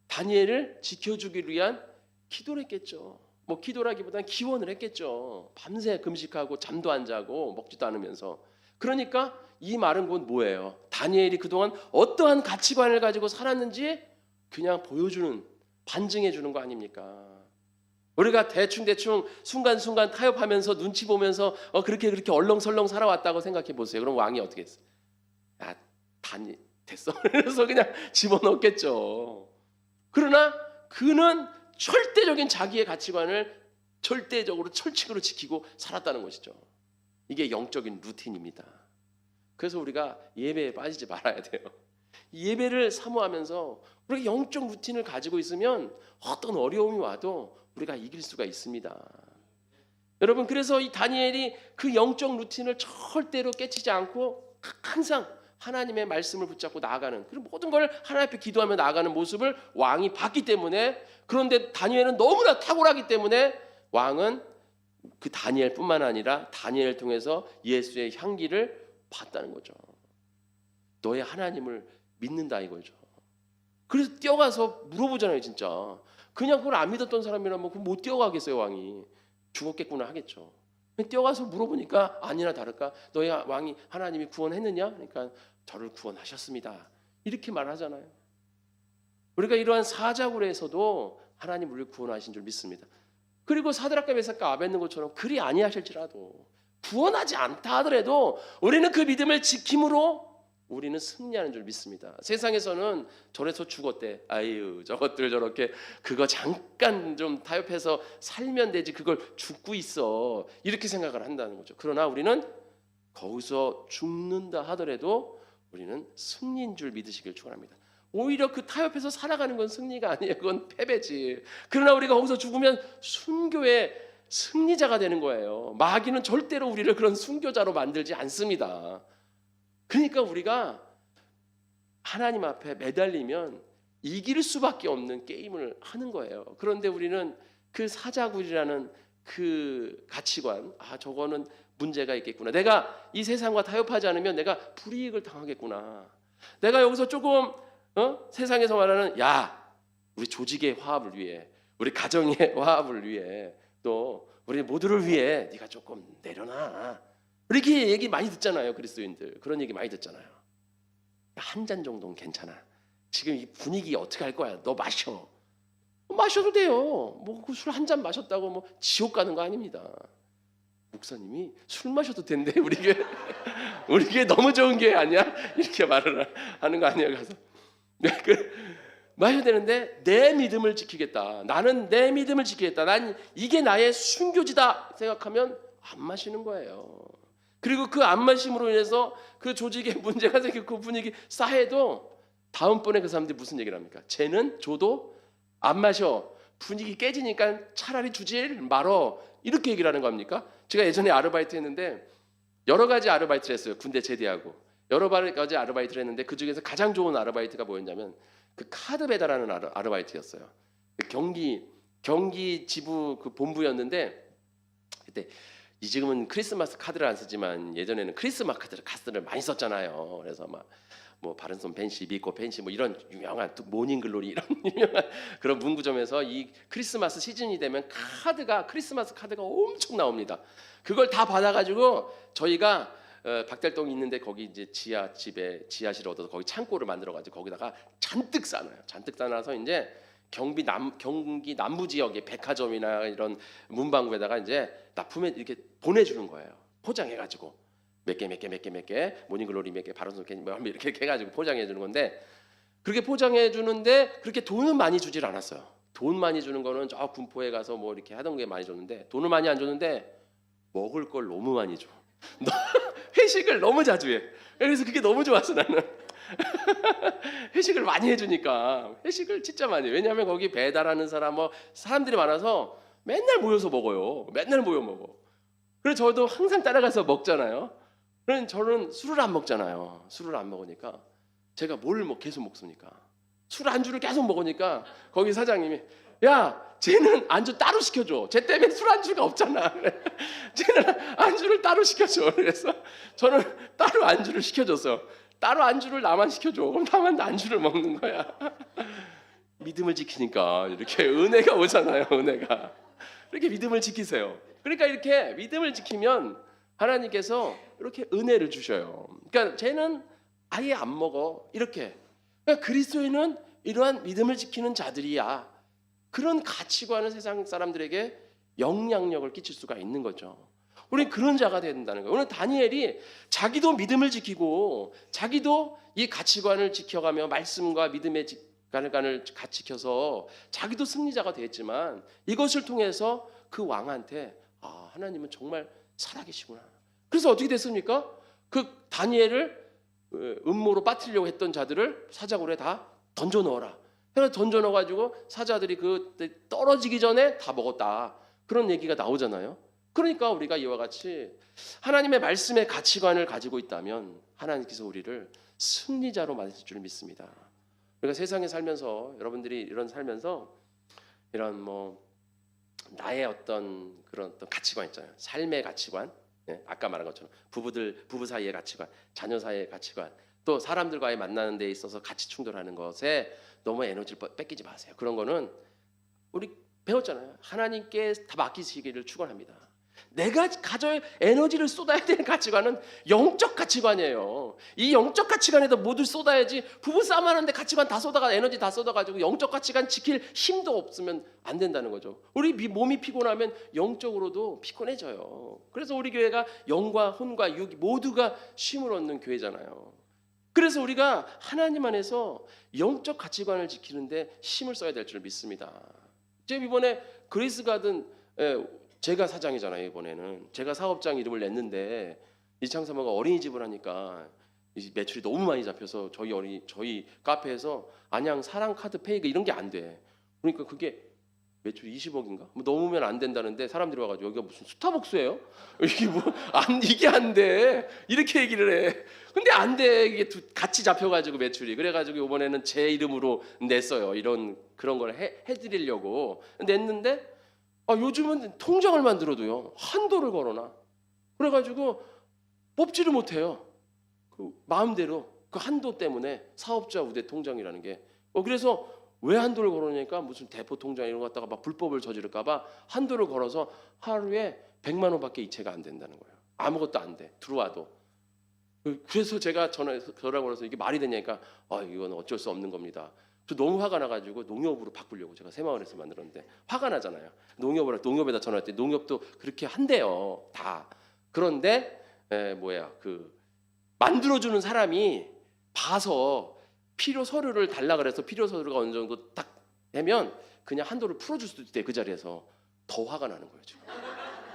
다니엘을 지켜주기 위한 기도를 했겠죠. 뭐 기도라기보다는 기원을 했겠죠. 밤새 금식하고 잠도 안 자고 먹지도 않으면서. 그러니까 이 말은 곧 뭐예요? 다니엘이 그동안 어떠한 가치관을 가지고 살았는지 그냥 보여주는, 반증해 주는 거 아닙니까? 우리가 대충 순간순간 타협하면서 눈치 보면서 그렇게 얼렁설렁 살아왔다고 생각해 보세요. 그럼 왕이 어떻게 했어요? 됐어. 그래서 그냥 집어넣겠죠. 그러나 그는 절대적인 자기의 가치관을 절대적으로 철칙으로 지키고 살았다는 것이죠. 이게 영적인 루틴입니다. 그래서 우리가 예배에 빠지지 말아야 돼요. 예배를 사모하면서 우리가 영적 루틴을 가지고 있으면 어떤 어려움이 와도 우리가 이길 수가 있습니다. 여러분, 그래서 이 다니엘이 그 영적 루틴을 절대로 깨치지 않고 항상 하나님의 말씀을 붙잡고 나아가는, 그리고 모든 걸 하나님 앞에 기도하며 나아가는 모습을 왕이 봤기 때문에, 그런데 다니엘은 너무나 탁월하기 때문에 왕은 그 다니엘뿐만 아니라 다니엘을 통해서 예수의 향기를 봤다는 거죠. 너의 하나님을 믿는다 이거죠. 그래서 뛰어가서 물어보잖아요. 진짜 그냥 그걸 안 믿었던 사람이라면 그럼 못 뛰어가겠어요. 왕이 죽었겠구나 하겠죠. 뛰어가서 물어보니까 아니나 다를까 너희 왕이 하나님이 구원했느냐? 그러니까 저를 구원하셨습니다. 이렇게 말하잖아요. 우리가 이러한 사자굴에서도 하나님 우리를 구원하신 줄 믿습니다. 그리고 사드락과 메삭과 아벳느고처럼 그리 아니하실지라도 구원하지 않다 하더라도 우리는 그 믿음을 지킴으로 우리는 승리하는 줄 믿습니다. 세상에서는 저래서 죽었대. 아유, 저것들 저렇게 그거 잠깐 좀 타협해서 살면 되지. 그걸 죽고 있어. 이렇게 생각을 한다는 거죠. 그러나 우리는 거기서 죽는다 하더라도 우리는 승리인 줄 믿으시길 축원합니다. 오히려 그 타협해서 살아가는 건 승리가 아니에요. 그건 패배지. 그러나 우리가 거기서 죽으면 순교의 승리자가 되는 거예요. 마귀는 절대로 우리를 그런 순교자로 만들지 않습니다. 그러니까 우리가 하나님 앞에 매달리면 이길 수밖에 없는 게임을 하는 거예요. 그런데 우리는 그 사자굴이라는 그 가치관, 저거는 문제가 있겠구나. 내가 이 세상과 타협하지 않으면 내가 불이익을 당하겠구나. 내가 여기서 조금 세상에서 말하는 우리 조직의 화합을 위해, 우리 가정의 화합을 위해, 또 우리 모두를 위해 네가 조금 내려놔. 이렇게 얘기 많이 듣잖아요. 그리스도인들 그런 얘기 많이 듣잖아요. 한 잔 정도는 괜찮아. 지금 이 분위기 어떻게 할 거야? 너 마셔. 마셔도 돼요. 뭐 술 한 잔 마셨다고 뭐 지옥 가는 거 아닙니다. 목사님이 술 마셔도 된대. 우리 교회 너무 좋은 교회 아니야? 이렇게 말을 하는 거 아니야? 가서 마셔야 되는데 내 믿음을 지키겠다. 나는 내 믿음을 지키겠다. 난 이게 나의 순교지다 생각하면 안 마시는 거예요. 그리고 그 안 마심으로 인해서 그 조직에 문제가 생기고 그 분위기 싸해도 다음번에 그 사람들이 무슨 얘기를 합니까? 쟤는 줘도 안 마셔. 분위기 깨지니까 차라리 주질 말어. 이렇게 얘기를 하는 겁니까? 제가 예전에 아르바이트 했는데 여러 가지 아르바이트를 했어요. 군대 제대하고. 여러 가지 아르바이트를 했는데 그중에서 가장 좋은 아르바이트가 뭐였냐면 그 카드 배달하는 아르바이트였어요. 경기 지부 그 본부였는데 그때 지금은 크리스마스 카드를 안 쓰지만 예전에는 크리스마스 카드를 많이 썼잖아요. 그래서 뭐 바른손 펜시, 미코 펜시 뭐 이런 유명한 모닝글로리 이런 유명한 그런 문구점에서 이 크리스마스 시즌이 되면 크리스마스 카드가 엄청 나옵니다. 그걸 다 받아가지고 저희가 박달동이 있는데 거기 이제 지하실을 얻어서 거기 창고를 만들어가지고 거기다가 잔뜩 싸놔요. 잔뜩 싸놔서 이제 경기 남부 지역의 백화점이나 이런 문방구에다가 이제 납품해 이렇게 보내주는 거예요. 포장해가지고 몇 개 모닝글로리 몇 개 바른손 뭐 이렇게 해가지고 포장해 주는 건데 그렇게 포장해 주는데 그렇게 돈은 많이 주질 않았어요. 돈 많이 주는 거는 저 군포에 가서 뭐 이렇게 하던 게 많이 줬는데 돈을 많이 안 줬는데 먹을 걸 너무 많이 줘. 회식을 너무 자주 해. 그래서 그게 너무 좋았어 나는. 회식을 많이 해주니까 회식을 진짜 많이 해. 왜냐하면 거기 배달하는 사람들이 많아서 맨날 모여서 먹어요. 맨날 모여 먹어. 그래서 저도 항상 따라가서 먹잖아요. 그럼 저는 술을 안 먹잖아요. 술을 안 먹으니까 제가 뭘 계속 먹습니까? 술 안주를 계속 먹으니까 거기 사장님이 쟤는 안주 따로 시켜줘. 쟤 때문에 술 안주가 없잖아. 쟤는 안주를 따로 시켜줘. 그래서 저는 따로 안주를 시켜줬어요. 따로 안주를 나만 시켜줘. 그럼 나만 안주를 먹는 거야. 믿음을 지키니까 이렇게 은혜가 오잖아요. 은혜가. 이렇게 믿음을 지키세요. 그러니까 이렇게 믿음을 지키면 하나님께서 이렇게 은혜를 주셔요. 그러니까 쟤는 아예 안 먹어. 이렇게. 그러니까 그리스도인은 이러한 믿음을 지키는 자들이야. 그런 가치관을 세상 사람들에게 영향력을 끼칠 수가 있는 거죠. 우리는 그런 자가 되야 된다는 거예요. 오늘 다니엘이 자기도 믿음을 지키고 자기도 이 가치관을 지켜가며 말씀과 믿음의 가치관을 같이 지켜서 자기도 승리자가 됐지만 이것을 통해서 그 왕한테 하나님은 정말 살아계시구나. 그래서 어떻게 됐습니까? 그 다니엘을 음모로 빠뜨리려고 했던 자들을 사자굴에 다 던져 넣어라. 그래서 던져 넣어가지고 사자들이 그 떨어지기 전에 다 먹었다. 그런 얘기가 나오잖아요. 그러니까 우리가 이와 같이 하나님의 말씀의 가치관을 가지고 있다면 하나님께서 우리를 승리자로 만드실 줄 믿습니다. 우리가 세상에 살면서 여러분들이 이런 살면서 이런 나의 어떤 그런 어떤 가치관 있잖아요. 삶의 가치관, 아까 말한 것처럼 부부 사이의 가치관, 자녀 사이의 가치관, 또 사람들과의 만나는 데 있어서 가치 충돌하는 것에 너무 에너지를 뺏기지 마세요. 그런 거는 우리 배웠잖아요. 하나님께 다 맡기시기를 축원합니다. 내가 가져야 에너지를 쏟아야 되는 가치관은 영적 가치관이에요. 이 영적 가치관에다 모두 쏟아야지. 부부싸움 하는데 가치관 다 쏟아가 에너지 다 쏟아가지고 영적 가치관 지킬 힘도 없으면 안 된다는 거죠. 우리 몸이 피곤하면 영적으로도 피곤해져요. 그래서 우리 교회가 영과 혼과 육 모두가 쉼을 얻는 교회잖아요. 그래서 우리가 하나님 안에서 영적 가치관을 지키는데 힘을 써야 될 줄 믿습니다. 제가 이번에 그레이스 가든, 제가 사장이잖아요. 이번에는 제가 사업장 이름을 냈는데 이창사모가 어린이집을 하니까 매출이 너무 많이 잡혀서 저희 카페에서 안양 사랑 카드 페이가 이런 게 안 돼. 그러니까 그게 매출이 20억인가? 뭐 넘으면 안 된다는데 사람들이 와가지고 여기가 무슨 스타벅스예요? 이게 안 돼. 이렇게 얘기를 해. 근데 안 돼. 이게 같이 잡혀가지고 매출이. 그래가지고 이번에는 제 이름으로 냈어요. 그런 걸 해드리려고 냈는데 요즘은 통장을 만들어도요 한도를 걸어놔. 그래가지고 뽑지를 못해요. 그 마음대로 그 한도 때문에 사업자 우대 통장이라는 게. 그래서 왜 한도를 걸어놓으니까 무슨 대포 통장 이런 거 갖다가 막 불법을 저지를까봐 한도를 걸어서 하루에 100만 원밖에 이체가 안 된다는 거예요. 아무것도 안 돼. 들어와도. 그래서 제가 전화 걸어서 이게 말이 되냐니까 이건 어쩔 수 없는 겁니다. 저 너무 화가 나가지고 농협으로 바꾸려고 제가 새마을에서 만들었는데 화가 나잖아요. 농협에다 전화할 때 농협도 그렇게 한대요. 다. 그런데 만들어주는 사람이 봐서 필요 서류를 달라 그래서 필요 서류가 어느 정도 딱 되면 그냥 한도를 풀어줄 수도 있대. 그 자리에서 더 화가 나는 거예요 지금.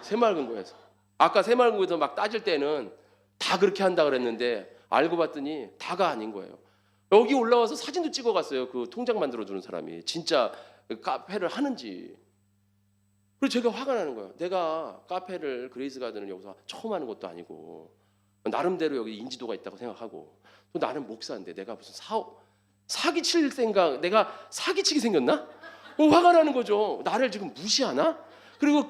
새마을금고에서 아까 새마을금고에서 막 따질 때는 다 그렇게 한다 그랬는데 알고 봤더니 다가 아닌 거예요. 여기 올라와서 사진도 찍어갔어요. 그 통장 만들어주는 사람이 진짜 카페를 하는지. 그래서 제가 화가 나는 거예요. 내가 카페를 그레이스 가든을 여기서 처음 하는 것도 아니고 나름대로 여기 인지도가 있다고 생각하고 또 나는 목사인데 내가 무슨 사기칠 생각, 내가 사기치게 생겼나? 화가 나는 거죠. 나를 지금 무시하나? 그리고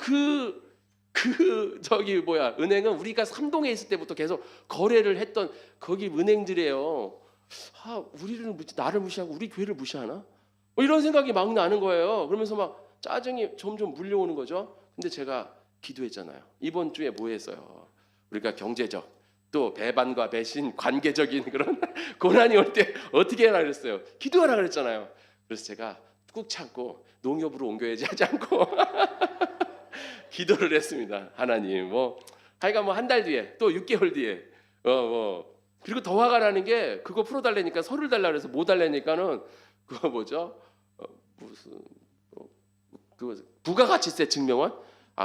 은행은 우리가 삼동에 있을 때부터 계속 거래를 했던 거기 은행들이에요. 나를 무시하고 우리 교회를 무시하나? 이런 생각이 막 나는 거예요. 그러면서 막 짜증이 점점 물려오는 거죠. 근데 제가 기도했잖아요. 이번 주에 뭐 했어요? 우리가 경제적 또 배반과 배신, 관계적인 그런 고난이 올 때 어떻게 하라 그랬어요? 기도하라 그랬잖아요. 그래서 제가 꾹 참고 농협으로 옮겨야지 하지 않고 기도를 했습니다. 하나님, 하여간 한 달 뒤에 또 6개월 뒤에 그리고 더 화가 나는 게 그거 풀어달라니까 서류를 달라 그래서 못 달라니까는 그거 부가가치세 증명원?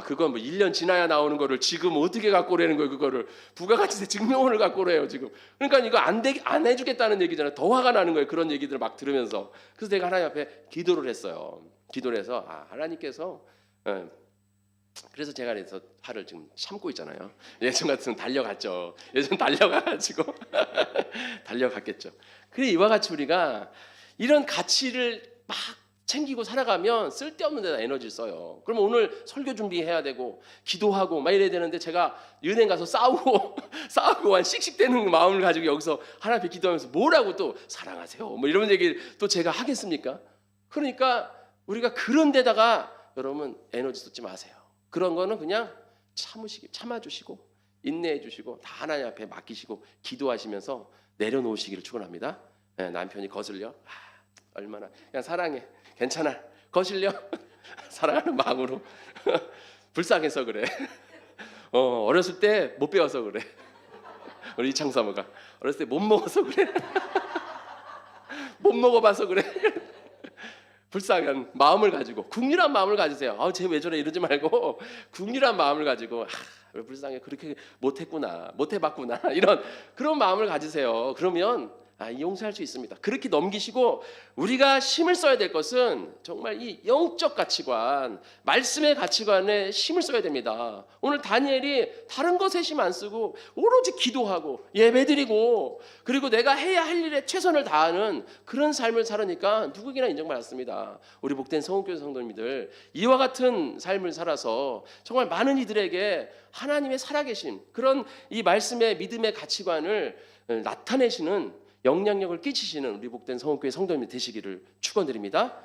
그건 1년 지나야 나오는 거를 지금 어떻게 갖고 오라는 거예요? 그거를 부가가치세 증명원을 갖고 오래요 지금. 그러니까 이거 안 해주겠다는 얘기잖아요. 더 화가 나는 거예요. 그런 얘기들을 막 들으면서. 그래서 내가 하나님 앞에 기도를 했어요. 기도를 해서 하나님께서 그래서 제가 그래서 화를 지금 참고 있잖아요. 예전 같으면 달려갔죠. 예전 달려가가지고 달려갔겠죠. 그래 이와 같이 우리가 이런 가치를 막 챙기고 살아가면 쓸데없는 데다 에너지를 써요. 그러면 오늘 설교 준비해야 되고 기도하고 막 이래야 되는데 제가 은행 가서 싸우고 씩씩대는 마음을 가지고 여기서 하나님 앞에 기도하면서 뭐라고 또 사랑하세요 이런 얘기를 또 제가 하겠습니까? 그러니까 우리가 그런 데다가 여러분 에너지 쏟지 마세요. 그런 거는 그냥 참아주시고 인내해 주시고 다 하나님 앞에 맡기시고 기도하시면서 내려놓으시기를 축원합니다. 남편이 거슬려 얼마나 그냥 사랑해 괜찮아 거슬려 사랑하는 마음으로 불쌍해서 그래. 어렸을 때 못 배워서 그래. 우리 이창사모가 어렸을 때 못 먹어서 그래. 못 먹어봐서 그래. 불쌍한 마음을 가지고 국률한 마음을 가지세요. 쟤 왜 저래 이러지 말고 국률한 마음을 가지고 왜 불쌍해 그렇게 못해봤구나 이런 그런 마음을 가지세요. 그러면 용서할 수 있습니다. 그렇게 넘기시고 우리가 힘을 써야 될 것은 정말 이 영적 가치관, 말씀의 가치관에 힘을 써야 됩니다. 오늘 다니엘이 다른 것에 힘 안 쓰고 오로지 기도하고 예배드리고 그리고 내가 해야 할 일에 최선을 다하는 그런 삶을 살으니까 누구에게나 인정받았습니다. 우리 복된 성원교회 성도님들 이와 같은 삶을 살아서 정말 많은 이들에게 하나님의 살아계신 그런 이 말씀의 믿음의 가치관을 나타내시는 영향력을 끼치시는 우리 복된 성원교회 성도님이 되시기를 축원드립니다.